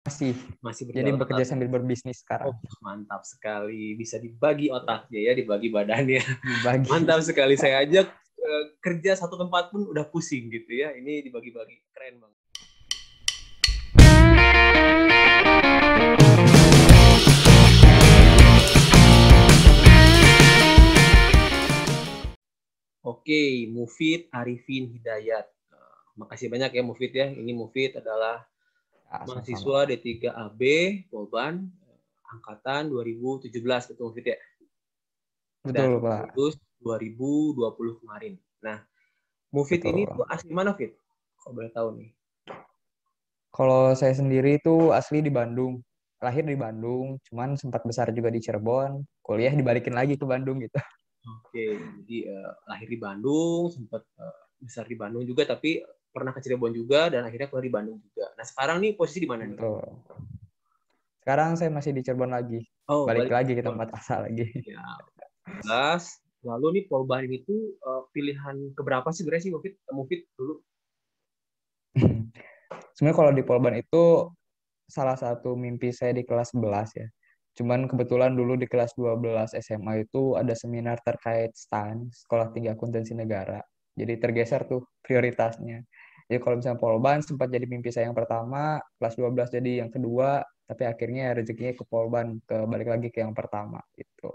Masih. Masih Jadi berjalan bekerja atau? sambil berbisnis sekarang. Oh, mantap sekali. Bisa dibagi otaknya ya, dibagi badannya. Dibagi. Mantap sekali. Saya ajak kerja satu tempat pun udah pusing gitu ya. Ini dibagi-bagi. Keren banget. Oke, Mufid Arifin Hidayat. Makasih banyak ya Mufid ya. Ini Mufid adalah Ah, sama-sama. mahasiswa D3AB Polban angkatan 2017 betul Mufid ya. Dan Betul, Pak. lulus 2020 kemarin. Nah, Mufid ini Betul. tuh asli mana Fit? Kok boleh tahu nih? Kalau saya sendiri itu asli di Bandung. Lahir di Bandung, cuman sempat besar juga di Cirebon. Kuliah dibalikin lagi ke Bandung gitu. Oke, jadi lahir di Bandung, sempat besar di Bandung juga, tapi pernah ke Cirebon juga dan akhirnya keluar di Bandung juga. Nah sekarang nih posisi di mana nih? Betul. Sekarang saya masih di Cirebon lagi. Oh, Balik balik ke lagi ke Cirebon. tempat asal lagi. Ya, jelas. Lalu nih Polban itu pilihan keberapa sih sebenarnya sih Mufid dulu? Sebenarnya kalau di Polban itu salah satu mimpi saya di kelas 11 ya. Cuman kebetulan dulu di kelas 12 SMA itu ada seminar terkait STAN, Sekolah Tinggi Akuntansi Negara. Jadi tergeser tuh prioritasnya. Jadi kalau misalnya Polban sempat jadi mimpi saya yang pertama, kelas 12 jadi yang kedua, tapi akhirnya rezekinya ke Polban, balik lagi ke yang pertama gitu.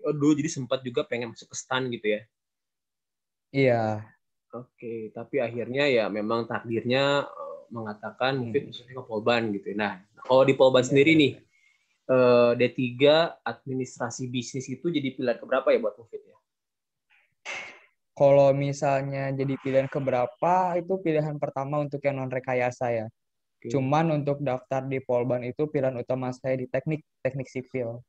Oh, dulu jadi sempat juga pengen masuk ke STAN gitu ya. Iya. Oke, tapi akhirnya ya memang takdirnya mengatakan Mufid Hmm. masuknya ke Polban gitu. Nah, kalau di Polban Iya, sendiri iya. nih, D3 administrasi bisnis itu jadi pilihan keberapa ya buat Mufid ya? Kalau misalnya jadi pilihan keberapa, itu pilihan pertama untuk yang non rekayasa ya. Oke, Cuman untuk daftar di Polban itu pilihan utama saya di teknik, teknik sipil.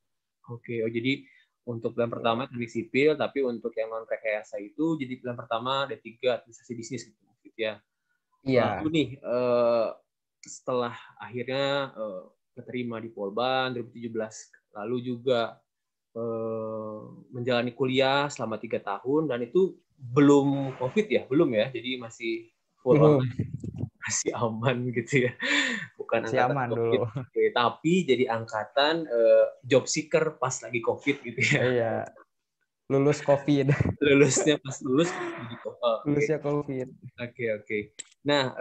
oke. Oh, jadi untuk pilihan pertama teknik sipil, tapi untuk yang non rekayasa itu jadi pilihan pertama D3 administrasi bisnis gitu Mufid ya. Lalu Iya, nih setelah akhirnya keterima di Polban 2017, lalu juga menjalani kuliah selama 3 tahun dan itu belum COVID ya, belum ya, jadi masih full belum. online, masih aman gitu ya, bukan Masih angkatan aman COVID, dulu. oke, tapi jadi angkatan job seeker pas lagi COVID gitu ya, Iya, lulus COVID. lulusnya pas lulus jadi COVID. Oke, Lulusnya COVID. oke, oke. Nah,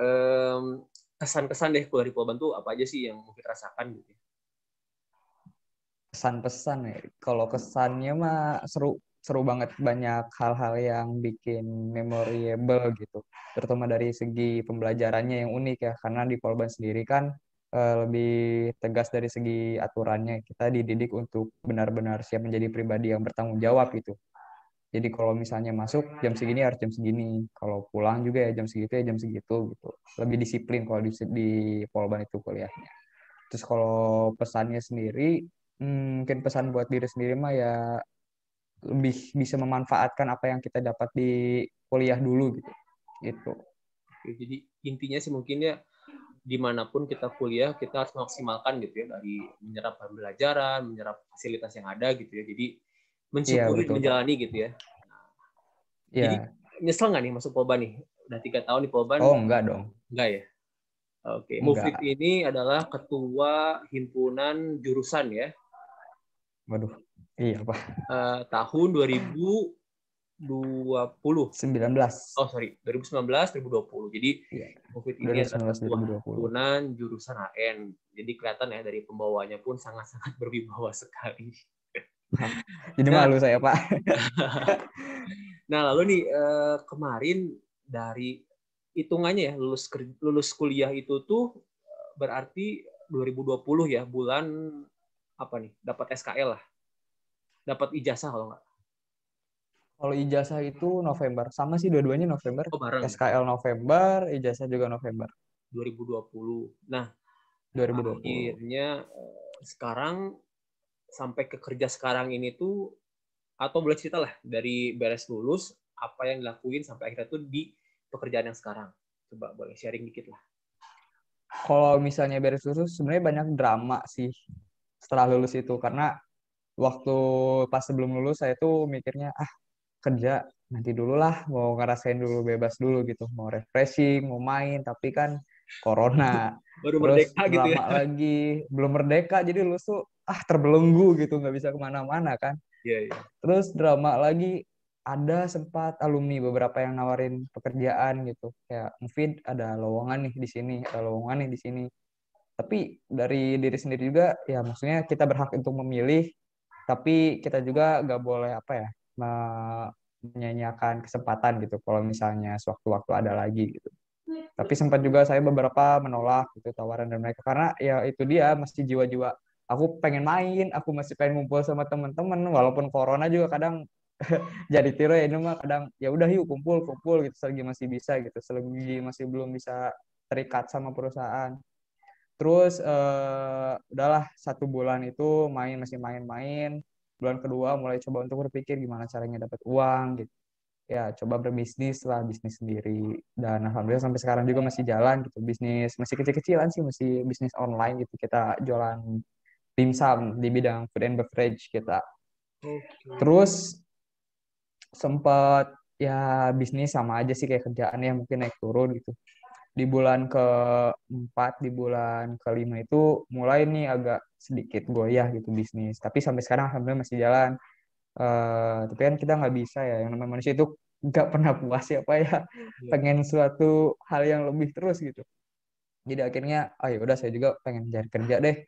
kesan-kesan deh kuliah di Polban tuh apa aja sih yang mungkin rasakan gitu? Pesan-pesan ya. Kalau kesannya mah seru, seru banget. Banyak hal-hal yang bikin memorable gitu. Terutama dari segi pembelajarannya yang unik ya. Karena di Polban sendiri kan lebih tegas dari segi aturannya. Kita dididik untuk benar-benar siap menjadi pribadi yang bertanggung jawab gitu. Jadi kalau misalnya masuk jam segini harus jam segini. Kalau pulang juga ya jam segitu ya jam segitu gitu. Lebih disiplin kalau di Polban itu kuliahnya. Terus kalau pesannya sendiri, mungkin pesan buat diri sendiri mah ya lebih bisa memanfaatkan apa yang kita dapat di kuliah dulu gitu. Gitu. Oke, jadi intinya sih mungkin ya dimanapun kita kuliah kita harus maksimalkan gitu ya dari menyerap pembelajaran, menyerap fasilitas yang ada gitu ya. Jadi Iya mensyukuri betul Pak. menjalani gitu ya. Jadi Iya. nyesel nggak nih masuk Polban nih? Udah 3 tahun di Polban, Oh enggak dong. enggak ya? Oke, Mufid Enggak. ini adalah ketua himpunan jurusan ya, Waduh. Iya Pak. tahun 2020. 19. Oh sorry, 2019, 2020. Jadi Iya. Mufid ini adalah 2019 ketua 2020. himpunan jurusan HN. Jadi kelihatan ya dari pembawanya pun sangat-sangat berwibawa sekali. Jadi Nah, malu saya Pak. nah lalu nih kemarin dari hitungannya ya lulus kuliah itu tuh berarti 2020 ya bulan apa nih dapat SKL lah, dapat ijazah kalau nggak. Kalau ijazah itu November. Sama sih dua-duanya November. Oh bareng SKL November, ijazah juga November 2020. Nah 2020. akhirnya sekarang sampai ke kerja sekarang ini tuh atau boleh cerita lah dari beres lulus apa yang dilakuin sampai akhirnya tuh di pekerjaan yang sekarang. Coba boleh sharing dikit lah. Kalau misalnya beres lulus, sebenarnya banyak drama sih setelah lulus itu. Karena waktu pas sebelum lulus, saya tuh mikirnya, ah kerja nanti dulu lah, mau ngerasain dulu, bebas dulu gitu. Mau refreshing, mau main, tapi kan corona. Baru Terus merdeka gitu ya. drama lagi, belum merdeka, jadi lu tuh terbelenggu gitu, nggak bisa kemana-mana kan. Iya, iya. Terus drama lagi, ada sempat alumni beberapa yang nawarin pekerjaan gitu. Kayak mungkin ada lowongan nih di sini, ada lowongan nih di sini. Tapi dari diri sendiri juga, ya maksudnya kita berhak untuk memilih, tapi kita juga nggak boleh apa ya, menyanyiakan kesempatan gitu kalau misalnya sewaktu-waktu ada lagi gitu. Tapi sempat juga saya beberapa menolak gitu tawaran dari mereka karena ya itu dia masih jiwa-jiwa aku pengen main, aku masih pengen ngumpul sama teman-teman walaupun corona juga kadang jadi tiru ya ini mah kadang ya udah yuk kumpul kumpul gitu selagi masih bisa gitu selagi masih belum bisa terikat sama perusahaan. Terus udahlah 1 bulan itu masih main-main. Bulan kedua mulai coba untuk berpikir gimana caranya dapat uang gitu. Ya coba berbisnis lah, bisnis sendiri. Dan alhamdulillah sampai sekarang juga masih jalan gitu. Bisnis masih kecil-kecilan sih, masih bisnis online gitu. Kita jualan dimsum di bidang food and beverage kita. Oke. Terus sempat ya bisnis sama aja sih kayak kerjaannya mungkin naik turun gitu. Di bulan keempat, di bulan kelima itu mulai nih agak sedikit goyah gitu bisnis. Tapi sampai sekarang alhamdulillah masih jalan. Tapi kan kita nggak bisa ya, yang namanya manusia itu nggak pernah puas ya Pak ya. Iya. Pengen suatu hal yang lebih terus gitu. Jadi akhirnya, ya udah saya juga pengen cari kerja deh.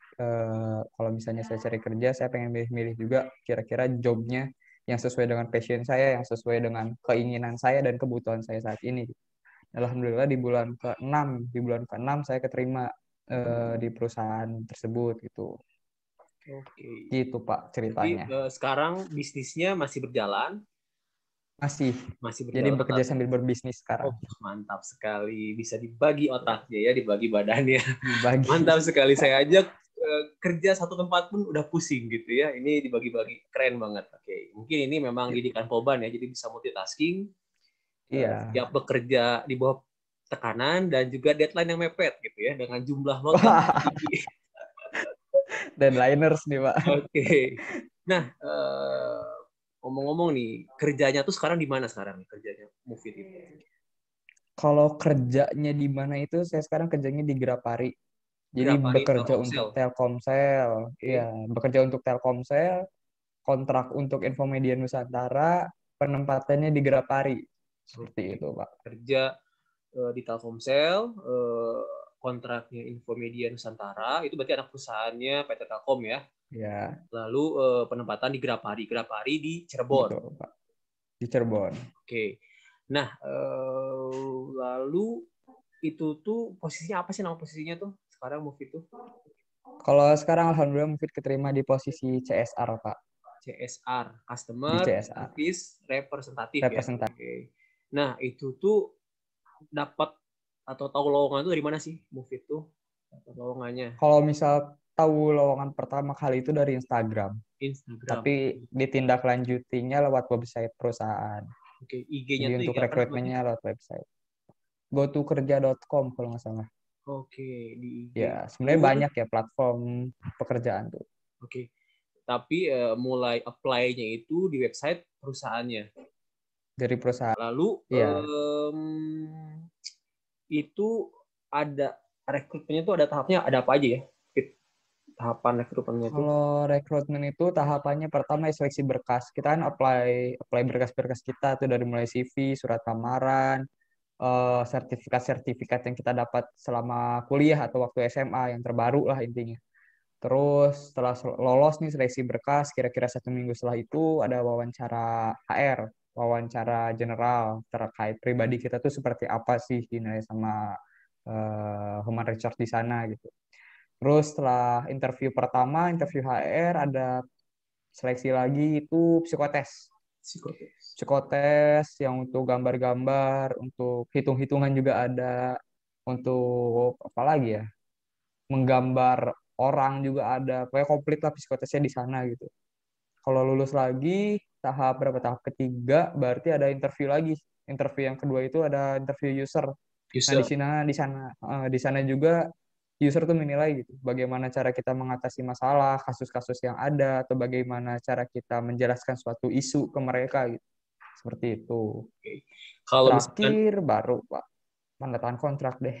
Kalau misalnya saya cari kerja, saya pengen milih-milih juga kira-kira jobnya yang sesuai dengan passion saya, yang sesuai dengan keinginan saya dan kebutuhan saya saat ini. Alhamdulillah di bulan ke-6 saya keterima di perusahaan tersebut gitu. Oke. Gitu Pak Jadi ceritanya. sekarang bisnisnya masih berjalan, Masih. masih Jadi berjalan. bekerja sambil berbisnis Oh, sekarang. mantap sekali. Bisa dibagi otaknya ya, dibagi badannya. Dibagi. Mantap sekali. Saya ajak kerja satu tempat pun udah pusing gitu ya. Ini dibagi-bagi. Keren banget. Oke, mungkin ini memang didikan Poban ya, jadi bisa multitasking. Iya. Siap bekerja di bawah tekanan dan juga deadline yang mepet gitu ya, dengan jumlah work yang Wah, tinggi. dan liners nih Pak. Oke. Nah, ngomong-ngomong nih, kerjanya tuh sekarang di mana sekarang nih kerjanya Mufid itu? Kalau kerjanya di mana itu, saya sekarang kerjanya di Grapari. Jadi Grapari bekerja untuk Telkomsel. Telkomsel. Iya, Oke. bekerja untuk Telkomsel, kontrak untuk Infomedia Nusantara, penempatannya di Grapari. Seperti Oke. itu, Pak. Kerja di Telkomsel, kontraknya Infomedia Nusantara, itu berarti anak perusahaannya PT Telkom ya. Ya, Lalu penempatan di Grapari, Grapari di Cirebon. betul, Pak. Di Cirebon. Oke. Nah, lalu itu tuh posisinya apa sih, nama posisinya tuh sekarang Move itu? Kalau sekarang Alhamdulillah Mufid keterima di posisi CSR, Pak. CSR, Di Customer CSR. Service Representative ya. Representatif. Oke. Nah, itu tuh dapat atau tahu lowongan itu dari mana sih Move itu? Dapat lowongannya Kalau misal tahu lowongan pertama kali itu dari Instagram, Instagram. tapi ditindaklanjutinya lewat website perusahaan. Oke, IG-nya Jadi tuh untuk IG apa namanya? rekrutmennya lewat website. gotokerja.com kalau nggak salah. Oke, di IG Ya, itu. sebenarnya banyak ya platform pekerjaan tuh Oke. Tapi mulai apply-nya itu di website perusahaannya. dari perusahaan. Lalu Iya, itu ada rekrutmennya tuh ada tahapnya, ada apa aja ya? Tahapan rekrutmennya tuh. kalau rekrutmen itu tahapannya pertama seleksi berkas. Kita kan apply apply berkas-berkas kita tuh dari mulai CV, surat lamaran, sertifikat-sertifikat yang kita dapat selama kuliah atau waktu SMA yang terbaru lah intinya. Terus setelah lolos nih seleksi berkas, kira-kira 1 minggu setelah itu ada wawancara HR, wawancara general terkait pribadi kita tuh seperti apa sih dinilai sama human resource di sana gitu. Terus setelah interview pertama, interview HR, ada seleksi lagi itu psikotes. Psikotes. Psikotes yang untuk gambar-gambar, untuk hitung-hitungan juga ada, untuk apa lagi ya? Menggambar orang juga ada. Pokoknya komplit lah psikotesnya di sana gitu. Kalau lulus lagi tahap berapa tahap ketiga berarti ada interview lagi. Interview yang kedua itu ada interview user. Nah, User. di sana juga user tuh menilai gitu bagaimana cara kita mengatasi masalah, kasus-kasus yang ada atau bagaimana cara kita menjelaskan suatu isu ke mereka gitu. Seperti itu. Oke. Kalau misalkan Terakhir baru Pak. tanda tangan kontrak deh.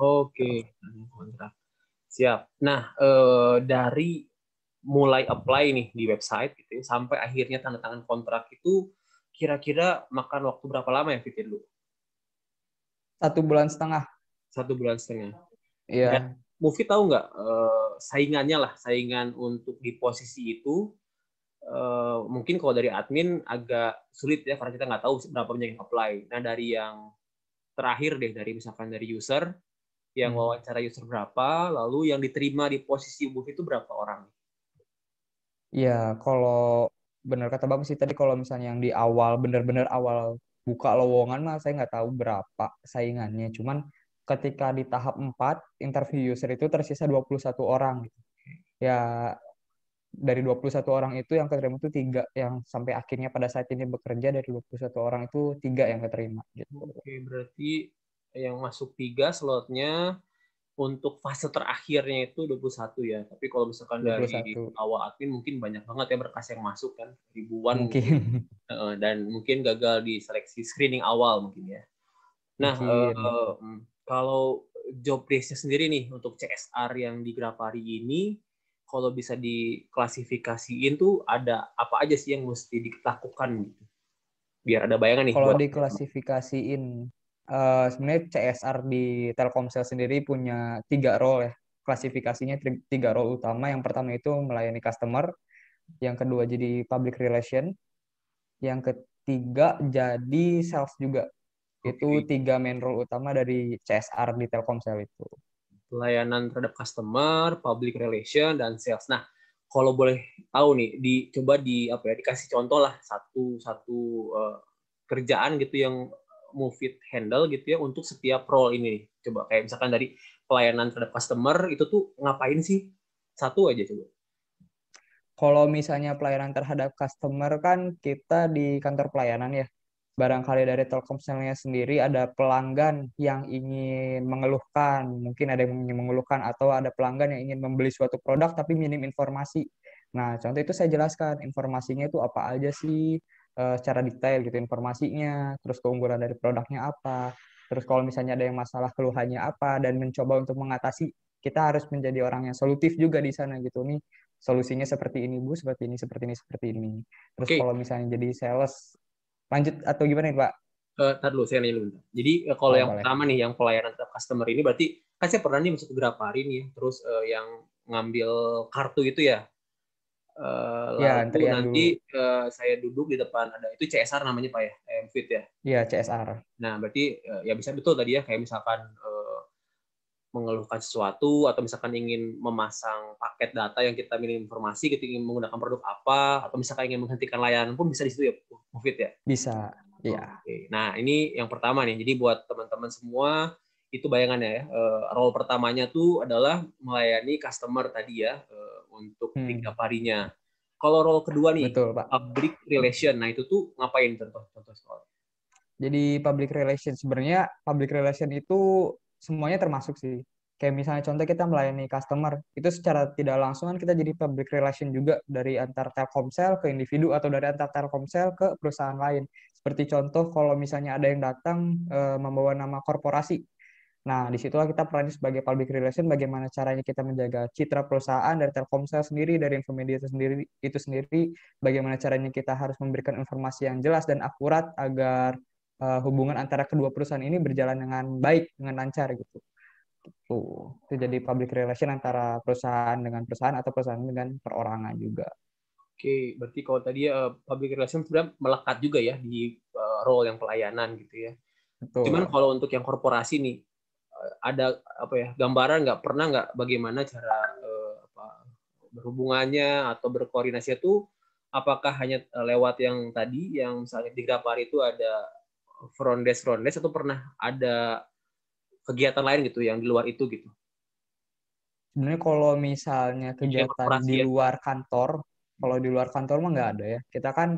Oke, kontrak. Siap. Nah, dari mulai apply nih di website gitu ya, sampai akhirnya tanda tangan kontrak itu kira-kira makan waktu berapa lama ya pikir lu? 1,5 bulan. 1 bulan setengah. Dan Iya. Mufi tahu nggak saingannya lah, saingan untuk di posisi itu mungkin kalau dari admin agak sulit ya karena kita nggak tahu berapa banyak yang apply. Nah dari yang terakhir deh dari misalkan dari user yang Hmm. wawancara user berapa, lalu yang diterima di posisi Mufi itu berapa orang? Iya, kalau benar kata Bapak sih tadi, kalau misalnya yang di awal, benar-benar awal buka lowongan mah saya nggak tahu berapa saingannya. Cuman ketika di tahap 4 interview user itu tersisa 21 orang. Ya, dari 21 orang itu yang keterima itu 3, yang sampai akhirnya pada saat ini bekerja dari 21 orang itu 3 yang keterima gitu. Oke, berarti yang masuk 3 slotnya untuk fase terakhirnya itu 21 ya. Tapi kalau misalkan dua puluh dari satu awal admin mungkin banyak banget ya berkas yang masuk kan, ribuan mungkin. Mungkin. Dan mungkin gagal di seleksi screening awal mungkin ya. Nah, Mungkin. kalau job desk-nya sendiri nih untuk CSR yang di Grapari ini, kalau bisa diklasifikasiin tuh ada apa aja sih yang mesti dilakukan gitu? Biar ada bayangan nih Kalau buat. diklasifikasiin, sebenarnya CSR di Telkomsel sendiri punya 3 role ya. Klasifikasinya 3 role utama. Yang pertama itu melayani customer, yang kedua jadi public relation, yang ketiga jadi sales juga. Itu Oke, 3 main role utama dari CSR di Telkomsel itu. pelayanan terhadap customer, public relation, dan sales. Nah, kalau boleh tahu nih, coba dikasih contoh lah satu satu kerjaan gitu yang Mufid handle gitu ya untuk setiap role ini. Coba kayak misalkan dari pelayanan terhadap customer itu tuh ngapain sih? Satu aja coba. Kalau misalnya pelayanan terhadap customer kan kita di kantor pelayanan ya. Barangkali dari Telkomselnya sendiri ada pelanggan yang ingin mengeluhkan, mungkin ada yang ingin mengeluhkan atau ada pelanggan yang ingin membeli suatu produk tapi minim informasi. Nah, contoh itu saya jelaskan informasinya itu apa aja sih, secara detail gitu informasinya, terus keunggulan dari produknya apa, terus kalau misalnya ada yang masalah keluhannya apa, dan mencoba untuk mengatasi. Kita harus menjadi orang yang solutif juga di sana gitu nih. Solusinya seperti ini Bu, seperti ini, seperti ini, seperti ini. Terus Oke, kalau misalnya jadi sales, lanjut atau gimana nih Pak? ntar dulu saya nanya dulu. Jadi kalau Oh, yang boleh. pertama nih, yang pelayanan terhadap customer ini berarti kan saya pernah nih masuk beberapa hari nih, terus yang ngambil kartu itu ya. Ya, Lalu antrian nanti dulu. saya duduk di depan ada itu CSR namanya Pak ya, MFIT ya. Iya, CSR. Nah, berarti ya bisa betul tadi ya kayak misalkan mengeluhkan sesuatu atau misalkan ingin memasang paket data yang kita minim informasi gitu ingin menggunakan produk apa atau misalkan ingin menghentikan layanan pun bisa di situ ya MFIT ya. Bisa. Iya. Oke. Nah, ini yang pertama nih. Jadi buat teman-teman semua itu bayangannya ya. Role pertamanya tuh adalah melayani customer tadi ya untuk tiga Hmm, harinya. Kalau role kedua nih, betul, Pak. public relation. Nah, itu tuh ngapain contoh-contoh soal. Jadi public relation, sebenarnya public relation itu semuanya termasuk sih. Kayak misalnya contoh kita melayani customer, itu secara tidak langsung kan kita jadi public relation juga dari antar Telkomsel ke individu atau dari antar Telkomsel ke perusahaan lain. Seperti contoh kalau misalnya ada yang datang membawa nama korporasi. Nah, disitulah kita perannya sebagai public relation, bagaimana caranya kita menjaga citra perusahaan dari Telkomsel sendiri, dari Infomedia itu sendiri, bagaimana caranya kita harus memberikan informasi yang jelas dan akurat agar hubungan antara kedua perusahaan ini berjalan dengan baik, dengan lancar gitu. Itu jadi public relation antara perusahaan dengan perusahaan atau perusahaan dengan perorangan juga. Oke, berarti kalau tadi public relation sebenarnya melekat juga ya di role yang pelayanan gitu ya. Cuman Betul. kalau untuk yang korporasi nih, ada apa ya gambaran nggak pernah nggak bagaimana cara berhubungannya atau berkoordinasi itu apakah hanya lewat yang tadi yang misalnya di Grapari itu ada front desk atau pernah ada kegiatan lain gitu yang di luar itu gitu. Sebenarnya kalau misalnya Jadi kegiatan korporasi di ya. luar kantor, kalau di luar kantor mah nggak ada ya. Kita kan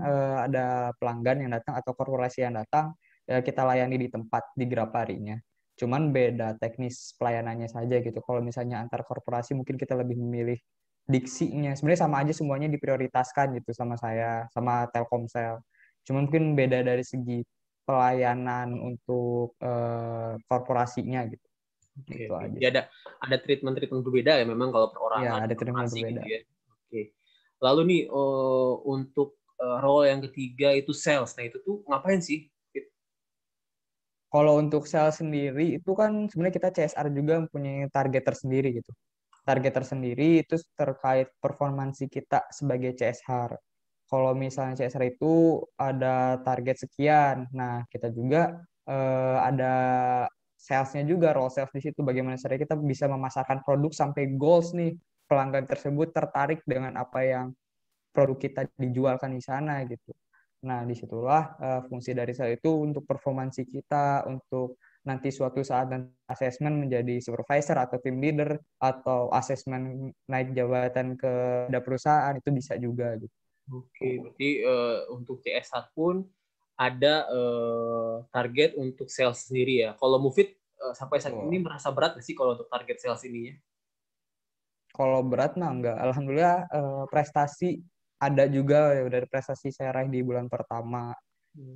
ada pelanggan yang datang atau korporasi yang datang, ya kita layani di tempat di Graparinya. Cuman beda teknis pelayanannya saja gitu. Kalau misalnya antar korporasi mungkin kita lebih memilih diksinya. Sebenarnya sama aja semuanya diprioritaskan gitu sama saya, sama Telkomsel. Cuman mungkin beda dari segi pelayanan untuk korporasinya gitu. Oke, Itu oke. aja Ya sih. ada treatment berbeda ya memang kalau Ya, perorangan, ada treatment korporasi gitu berbeda. ya. Oke. Lalu nih untuk role yang ketiga itu sales. Nah itu tuh ngapain sih? Kalau untuk sales sendiri itu kan sebenarnya kita CSR juga mempunyai target tersendiri gitu. Target tersendiri itu terkait performansi kita sebagai CSR. Kalau misalnya CSR itu ada target sekian, nah kita juga ada salesnya juga, role sales di situ. Bagaimana caranya kita bisa memasarkan produk sampai goals nih, pelanggan tersebut tertarik dengan apa yang produk kita dijualkan di sana gitu. Nah, disitulah fungsi dari sales itu untuk performansi kita, untuk nanti suatu saat nanti asesmen menjadi supervisor atau team leader, atau asesmen naik jabatan ke perusahaan, itu bisa juga gitu. Oke, berarti untuk CSR pun ada target untuk sales sendiri ya. Kalau Mufid sampai saat ini Betul. merasa berat nggak sih kalau untuk target sales ininya? Kalau berat mah enggak. Alhamdulillah prestasi ada juga ya, dari prestasi saya raih di bulan pertama.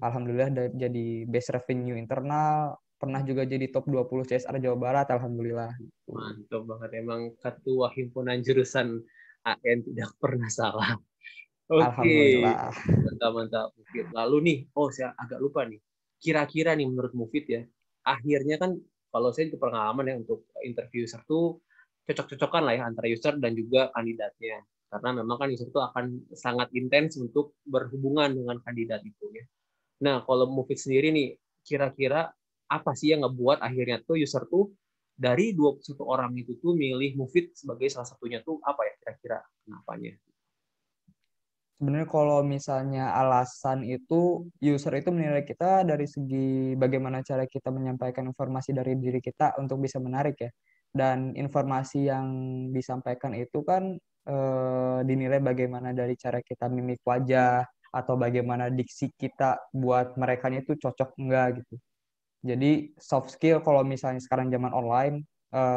Alhamdulillah jadi best revenue internal, pernah juga jadi top 20 CSR Jawa Barat, alhamdulillah gitu. Mantap banget, emang ketua himpunan jurusan AN tidak pernah salah. Oke, Alhamdulillah. mantap mantap Mufid. Lalu nih, saya agak lupa nih. Kira-kira nih menurut Mufid ya, akhirnya kan kalau saya itu pengalaman ya untuk interview user tuh cocok-cocokan lah ya antara user dan juga kandidatnya. Karena memang kan user itu akan sangat intens untuk berhubungan dengan kandidat itu ya. Nah, kalau Mufid sendiri nih, kira-kira apa sih yang ngebuat akhirnya tuh user tuh dari 21 orang itu tuh milih Mufid sebagai salah satunya tuh apa ya kira-kira kenapanya? Sebenarnya kalau misalnya alasan itu, user itu menilai kita dari segi bagaimana cara kita menyampaikan informasi dari diri kita untuk bisa menarik ya. Dan informasi yang disampaikan itu kan dinilai bagaimana dari cara kita mimik wajah, atau bagaimana diksi kita buat mereka itu cocok enggak gitu. Jadi soft skill kalau misalnya sekarang zaman online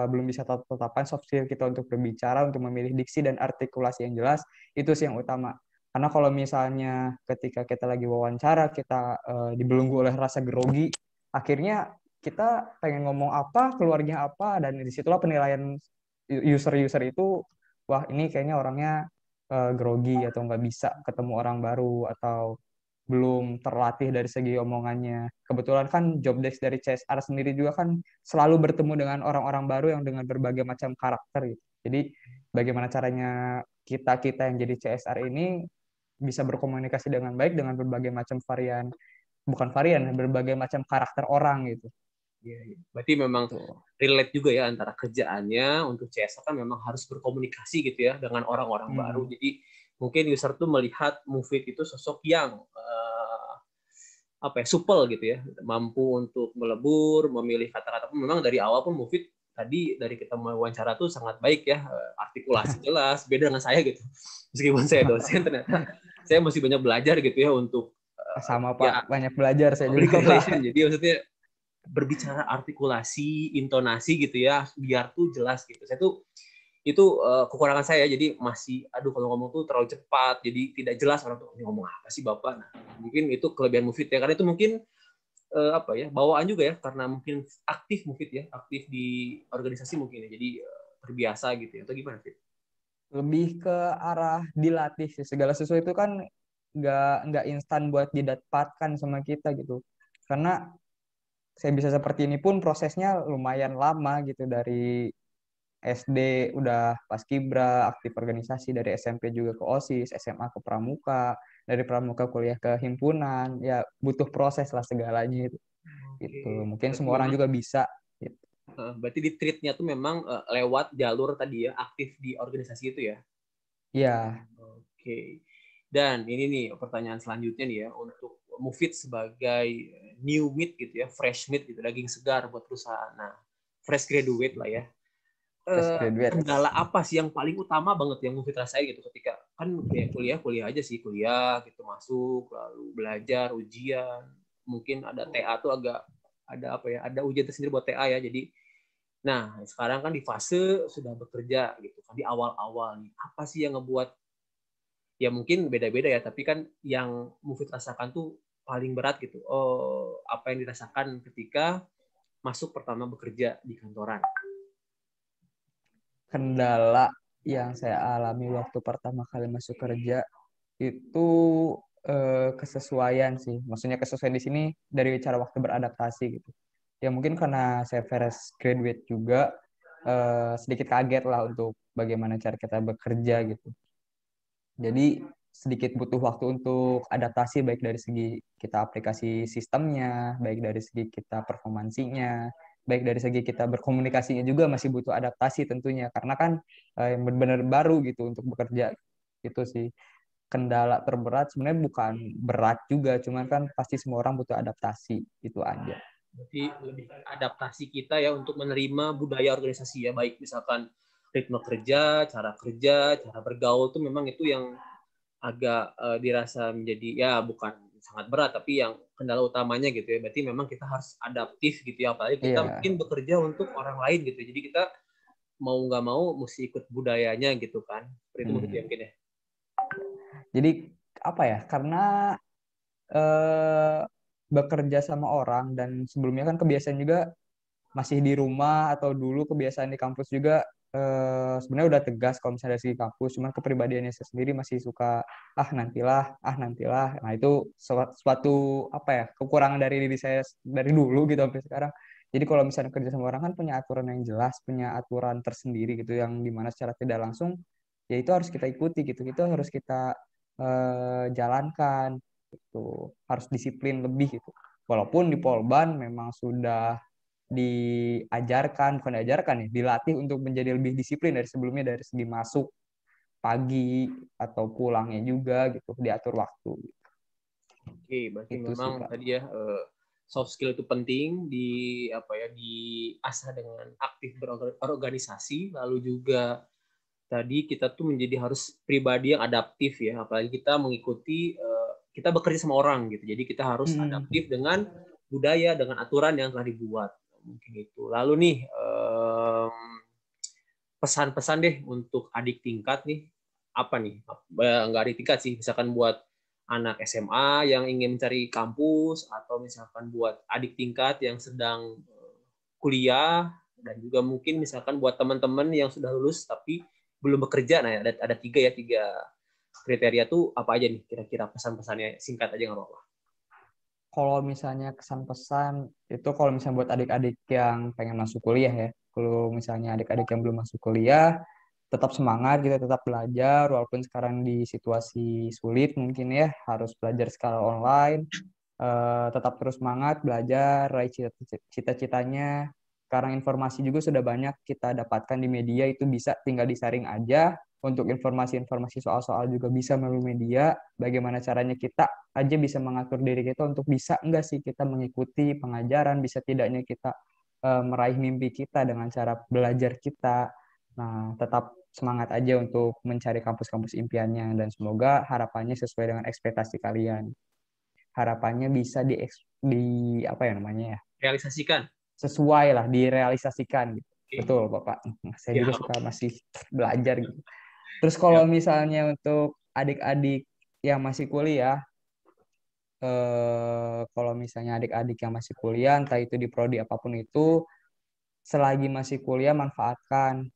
belum bisa tetapan soft skill kita untuk berbicara, untuk memilih diksi dan artikulasi yang jelas, itu sih yang utama. Karena kalau misalnya ketika kita lagi wawancara, kita dibelenggu oleh rasa grogi, akhirnya kita pengen ngomong apa, keluarnya apa, dan disitulah penilaian user-user itu, wah ini kayaknya orangnya grogi atau nggak bisa ketemu orang baru atau belum terlatih dari segi omongannya. Kebetulan kan job desk dari CSR sendiri juga kan selalu bertemu dengan orang-orang baru yang dengan berbagai macam karakter gitu. Jadi bagaimana caranya kita-kita yang jadi CSR ini bisa berkomunikasi dengan baik dengan berbagai macam varian, bukan varian, berbagai macam karakter orang gitu. Iya, iya. Berarti memang Tuh. relate juga ya antara kerjaannya untuk CS kan memang harus berkomunikasi gitu ya dengan orang-orang baru. Hmm. Jadi mungkin user tuh melihat Mufid itu sosok yang apa ya supel gitu ya, mampu untuk melebur, memilih kata-kata. Memang dari awal pun Mufid tadi dari kita wawancara tuh sangat baik ya, artikulasi jelas, beda dengan saya gitu. Meskipun saya dosen ternyata saya masih banyak belajar gitu ya untuk Sama Pak, ya banyak belajar saya public juga Pak. relation. Jadi maksudnya berbicara artikulasi, intonasi gitu ya, biar tuh jelas gitu. Saya tuh itu kekurangan saya, jadi masih aduh kalau ngomong tuh terlalu cepat, jadi tidak jelas orang tuh ngomong apa sih Bapak. Nah, mungkin itu kelebihan Mufid ya, karena itu mungkin apa ya, bawaan juga ya, karena mungkin aktif Mufid ya, aktif di organisasi mungkin ya, jadi terbiasa gitu ya, atau gimana Fit? Lebih ke arah dilatih sih. Segala sesuatu itu kan nggak instan buat didapatkan sama kita gitu. Karena saya bisa seperti ini pun prosesnya lumayan lama gitu, dari SD udah paskibra, aktif organisasi, dari SMP juga ke OSIS, SMA ke pramuka, dari pramuka kuliah ke himpunan, ya butuh proses lah segalanya itu. Gitu. Oke, Mungkin berarti semua orang memang juga bisa gitu. berarti di treatnya tuh memang lewat jalur tadi ya, aktif di organisasi itu ya. Iya, Oke. Dan ini nih pertanyaan selanjutnya nih ya, untuk Mufid sebagai new meat gitu ya, fresh meat gitu, daging segar buat perusahaan. Nah, fresh graduate lah ya. fresh graduate. Kendala apa sih yang paling utama banget yang Mufid rasain gitu ketika kan kayak kuliah aja sih, kuliah gitu masuk lalu belajar ujian, mungkin ada TA tuh agak ada apa ya, ada ujian tersendiri buat TA ya. Jadi nah, sekarang kan di fase sudah bekerja gitu kan, di awal-awal nih. Apa sih yang ngebuat ya mungkin beda-beda ya, tapi kan yang Mufid rasakan tuh paling berat gitu? Oh, apa yang dirasakan ketika masuk pertama bekerja di kantoran? Kendala yang saya alami waktu pertama kali masuk kerja itu kesesuaian sih. Maksudnya kesesuaian di sini dari cara waktu beradaptasi gitu. Ya mungkin karena saya fresh graduate juga, sedikit kaget lah untuk bagaimana cara kita bekerja gitu. Jadi sedikit butuh waktu untuk adaptasi baik dari segi kita aplikasi sistemnya, baik dari segi kita performansinya, baik dari segi kita berkomunikasinya juga masih butuh adaptasi tentunya karena kan yang benar-benar baru gitu untuk bekerja. Itu sih kendala terberat, sebenarnya bukan berat juga, cuman kan pasti semua orang butuh adaptasi, itu aja. Berarti lebih adaptasi kita ya untuk menerima budaya organisasi ya, baik misalkan ritme kerja, cara bergaul tuh memang itu yang agak dirasa menjadi ya bukan sangat berat tapi yang kendala utamanya gitu ya. Berarti memang kita harus adaptif gitu ya, apalagi kita Iya. mungkin bekerja untuk orang lain gitu. Jadi kita mau nggak mau mesti ikut budayanya gitu kan. Seperti itu mungkin ya, Hmm. mungkin ya. Jadi apa ya? Karena eh, bekerja sama orang dan sebelumnya kan kebiasaan juga masih di rumah atau dulu kebiasaan di kampus juga sebenarnya udah tegas kalau misalnya dari segi kampus, cuman kepribadiannya saya sendiri masih suka ah nantilah. Nah itu suatu apa ya kekurangan dari diri saya dari dulu gitu sampai sekarang. Jadi kalau misalnya kerja sama orang kan punya aturan yang jelas, punya aturan tersendiri gitu yang dimana secara tidak langsung ya itu harus kita ikuti gitu, itu harus kita jalankan gitu, harus disiplin lebih gitu. Walaupun di Polban memang sudah bukan diajarkan ya, dilatih untuk menjadi lebih disiplin dari sebelumnya dari segi masuk pagi atau pulangnya juga gitu, diatur waktu. Oke, berarti Itu sih memang Kak. tadi ya soft skill itu penting di apa ya diasah dengan aktif berorganisasi, lalu juga tadi kita tuh menjadi harus pribadi yang adaptif ya, apalagi kita mengikuti kita bekerja sama orang gitu. Jadi kita harus Hmm. adaptif dengan budaya, dengan aturan yang telah dibuat. Mungkin itu. Lalu nih pesan-pesan deh untuk adik tingkat nih apa nih? Nggak adik tingkat sih, misalkan buat anak SMA yang ingin mencari kampus atau misalkan buat adik tingkat yang sedang kuliah dan juga mungkin misalkan buat teman-teman yang sudah lulus tapi belum bekerja. Nah, ada tiga kriteria tuh apa aja nih kira-kira pesan-pesannya singkat aja nggak apa-apa. Kalau misalnya kesan pesan itu kalau misalnya buat adik-adik yang pengen masuk kuliah ya. Kalau misalnya adik-adik yang belum masuk kuliah, tetap semangat gitu, tetap belajar walaupun sekarang di situasi sulit mungkin ya, harus belajar secara online. Tetap terus semangat belajar, raih cita-citanya. Sekarang informasi juga sudah banyak kita dapatkan di media, itu bisa tinggal disaring aja. Untuk informasi-informasi soal-soal juga bisa melalui media. Bagaimana caranya kita aja bisa mengatur diri kita untuk bisa enggak sih kita mengikuti pengajaran, bisa tidaknya kita meraih mimpi kita dengan cara belajar kita. Nah, tetap semangat aja untuk mencari kampus-kampus impiannya dan semoga harapannya sesuai dengan ekspektasi kalian. Harapannya bisa di apa ya namanya ya, Realisasikan. sesuai lah direalisasikan gitu. Oke. Betul Bapak, saya juga Siap. suka masih belajar gitu. Terus kalau Siap. misalnya untuk adik-adik yang masih kuliah, kalau misalnya adik-adik yang masih kuliah entah itu di prodi apapun itu, selagi masih kuliah manfaatkan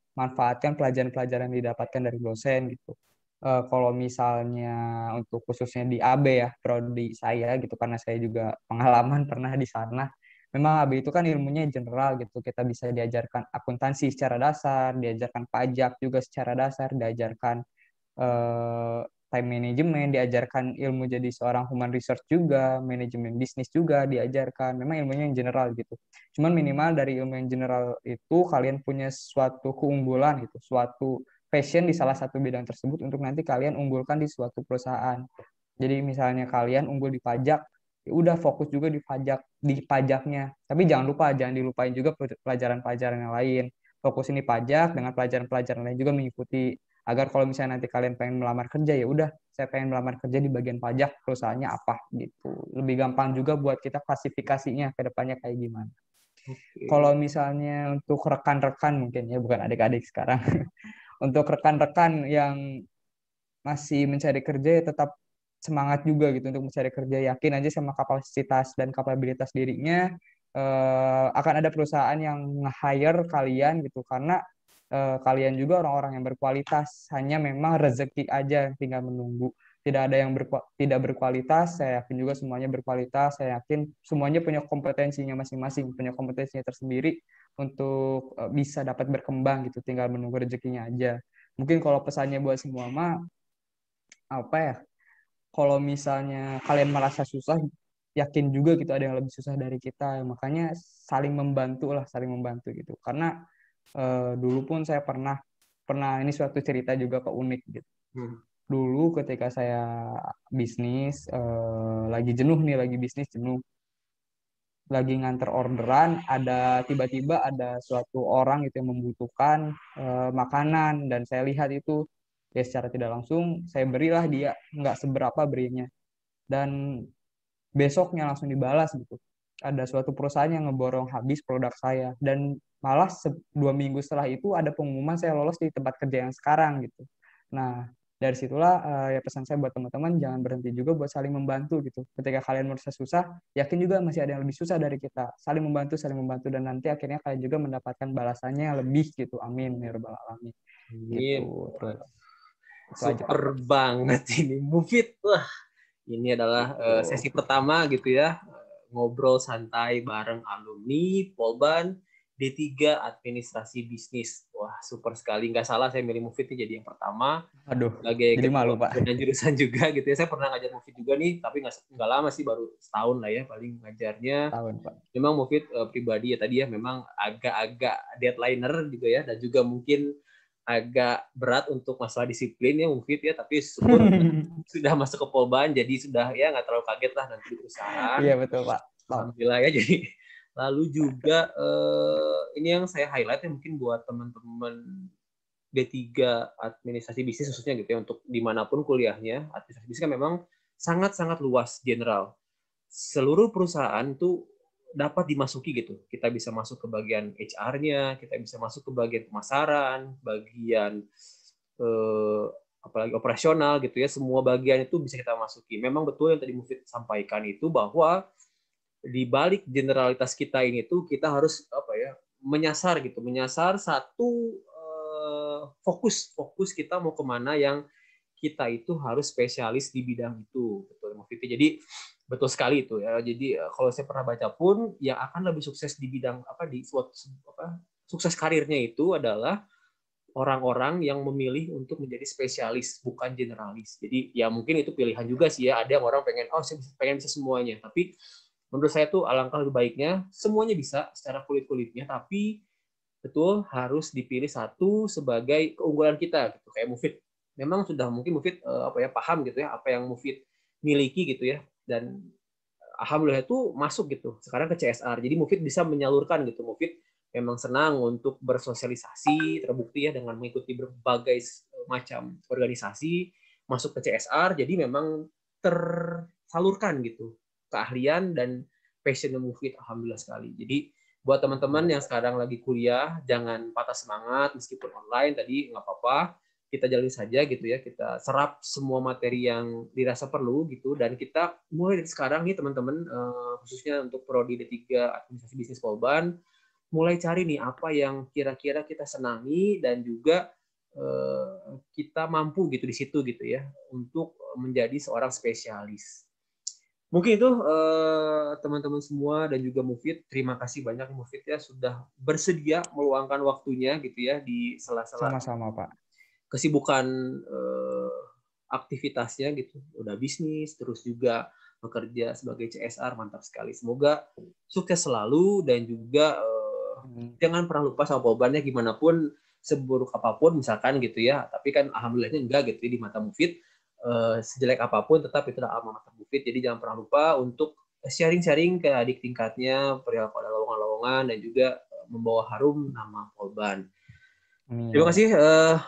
pelajaran-pelajaran yang didapatkan dari dosen gitu. Kalau misalnya untuk khususnya di AB ya, prodi saya gitu, karena saya juga pengalaman pernah di sana. Memang AB itu kan ilmunya general gitu, kita bisa diajarkan akuntansi secara dasar, diajarkan pajak juga secara dasar, diajarkan eh, time management, diajarkan ilmu jadi seorang human research juga, manajemen bisnis juga diajarkan. Memang ilmunya yang general gitu. Cuman minimal dari ilmu yang general itu kalian punya suatu keunggulan gitu, suatu passion di salah satu bidang tersebut untuk nanti kalian unggulkan di suatu perusahaan. Jadi misalnya kalian unggul di pajak, ya udah fokus juga di pajaknya. Tapi jangan dilupain juga pelajaran-pelajaran yang lain. Fokus ini pajak dengan pelajaran-pelajaran lain juga mengikuti agar kalau misalnya nanti kalian pengen melamar kerja ya udah saya pengen melamar kerja di bagian pajak perusahaannya apa gitu. Lebih gampang juga buat kita klasifikasinya ke depannya kayak gimana. Kalau Oke. misalnya untuk rekan-rekan mungkin ya bukan adik-adik sekarang. Untuk rekan-rekan yang masih mencari kerja ya tetap semangat juga gitu untuk mencari kerja, yakin aja sama kapasitas dan kapabilitas dirinya, akan ada perusahaan yang nge-hire kalian gitu, karena kalian juga orang-orang yang berkualitas, hanya memang rezeki aja yang tinggal menunggu. Tidak ada yang tidak berkualitas, saya yakin juga semuanya berkualitas, saya yakin semuanya punya kompetensinya masing-masing, punya kompetensinya tersendiri untuk bisa dapat berkembang gitu, tinggal menunggu rezekinya aja. Mungkin kalau pesannya buat semua mah apa ya, kalau misalnya kalian merasa susah, yakin juga gitu ada yang lebih susah dari kita, makanya saling membantu lah, saling membantu gitu. Karena dulu pun saya pernah pernah ini suatu cerita juga kok, unik gitu. Dulu ketika saya bisnis, lagi jenuh nih, lagi bisnis jenuh, lagi nganter orderan, ada tiba-tiba ada suatu orang itu yang membutuhkan makanan, dan saya lihat itu, ya secara tidak langsung saya berilah dia, nggak seberapa berinya, dan besoknya langsung dibalas gitu. Ada suatu perusahaan yang ngeborong habis produk saya, dan malah 2 minggu setelah itu ada pengumuman saya lolos di tempat kerja yang sekarang gitu. Nah, dari situlah ya pesan saya buat teman-teman, jangan berhenti juga buat saling membantu gitu. Ketika kalian merasa susah, yakin juga masih ada yang lebih susah dari kita. Saling membantu, dan nanti akhirnya kalian juga mendapatkan balasannya yang lebih gitu. Amin ya rabbal alamin. Amin. Gitu. Terus itu aja Pak. Super banget ini, Mufid. Wah, ini adalah Gitu. sesi pertama gitu ya, ngobrol santai bareng alumni Polban D3 Administrasi Bisnis. Wah, super sekali. Nggak salah saya milih Mufid ini jadi yang pertama. Aduh, Sebagai jadi malu ketua Pak. dan jurusan juga gitu ya. Saya pernah ngajar Mufid juga nih, tapi nggak lama sih, baru setahun lah ya paling ngajarnya. Tahun Pak. Memang Mufid pribadi ya tadi ya, memang agak-agak deadlineer juga ya, dan juga mungkin agak berat untuk masalah disiplin ya Mufid ya, tapi syukur sudah masuk ke Polban, jadi sudah ya nggak terlalu kaget lah nanti di perusahaan. Iya betul Pak. Alhamdulillah ya. Jadi lalu juga ini yang saya highlight ya, mungkin buat teman-teman D3 administrasi bisnis khususnya gitu ya, untuk dimanapun kuliahnya, administrasi bisnis kan memang sangat-sangat luas, general. Seluruh perusahaan tuh dapat dimasuki gitu. Kita bisa masuk ke bagian HR-nya, kita bisa masuk ke bagian pemasaran, bagian apalagi operasional gitu ya. Semua bagian itu bisa kita masuki. Memang betul yang tadi Mufid sampaikan itu, bahwa di balik generalitas kita ini tuh kita harus apa ya, menyasar gitu, menyasar satu fokus kita mau kemana, yang kita itu harus spesialis di bidang itu, betul Mufid. Jadi betul sekali itu ya. Jadi kalau saya pernah baca pun, yang akan lebih sukses di bidang apa, di suatu apa, sukses karirnya itu adalah orang-orang yang memilih untuk menjadi spesialis, bukan generalis. Jadi ya mungkin itu pilihan juga sih ya. Ada yang orang pengen, oh saya pengen bisa semuanya. Tapi menurut saya tuh alangkah lebih baiknya semuanya bisa secara kulit-kulitnya, tapi betul harus dipilih satu sebagai keunggulan kita gitu. Kayak Mufid memang sudah mungkin Mufid apa ya, paham gitu ya apa yang Mufid miliki gitu ya, dan alhamdulillah itu masuk gitu sekarang ke CSR. Jadi Mufid bisa menyalurkan gitu. Mufid memang senang untuk bersosialisasi, terbukti ya dengan mengikuti berbagai macam organisasi, masuk ke CSR. Jadi memang tersalurkan gitu keahlian dan passion Mufid, alhamdulillah sekali. Jadi buat teman-teman yang sekarang lagi kuliah, jangan patah semangat meskipun online tadi, nggak apa-apa, kita jalani saja gitu ya, kita serap semua materi yang dirasa perlu gitu, dan kita mulai dari sekarang nih teman-teman, khususnya untuk prodi D3 Administrasi Bisnis Polban, mulai cari nih apa yang kira-kira kita senangi dan juga kita mampu gitu di situ gitu ya, untuk menjadi seorang spesialis. Mungkin itu teman-teman semua dan juga Mufid. Terima kasih banyak Mufid ya sudah bersedia meluangkan waktunya gitu ya di sela-sela Sama-sama Pak. kesibukan aktivitasnya gitu. Udah bisnis terus juga bekerja sebagai CSR, mantap sekali. Semoga sukses selalu, dan juga jangan pernah lupa sama Polbannya, gimana pun seburuk apapun misalkan gitu ya. Tapi kan alhamdulillahnya enggak gitu di mata Mufid. Sejelek apapun tetap itu adalah alma mater Mufid. Jadi jangan pernah lupa untuk sharing-sharing ke adik tingkatnya perihal pada lowongan-lowongan, dan juga membawa harum nama Polban. Terima kasih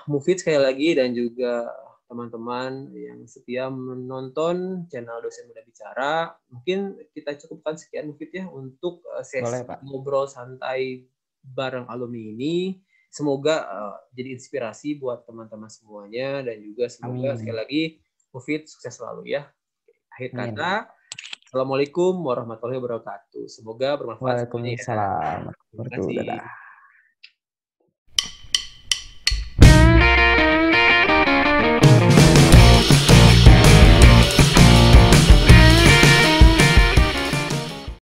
Mufid sekali lagi, dan juga teman-teman yang setia menonton channel Dosen Muda Bicara. Mungkin kita cukupkan sekian Mufid ya untuk sesi ngobrol santai bareng alumni ini. Semoga jadi inspirasi buat teman-teman semuanya, dan juga semoga sekali lagi Mufid sukses selalu ya. Akhir Amin. kata, Assalamualaikum warahmatullahi wabarakatuh. Semoga bermanfaat semuanya ya. Waalaikumsalam. Terima kasih. Dadah.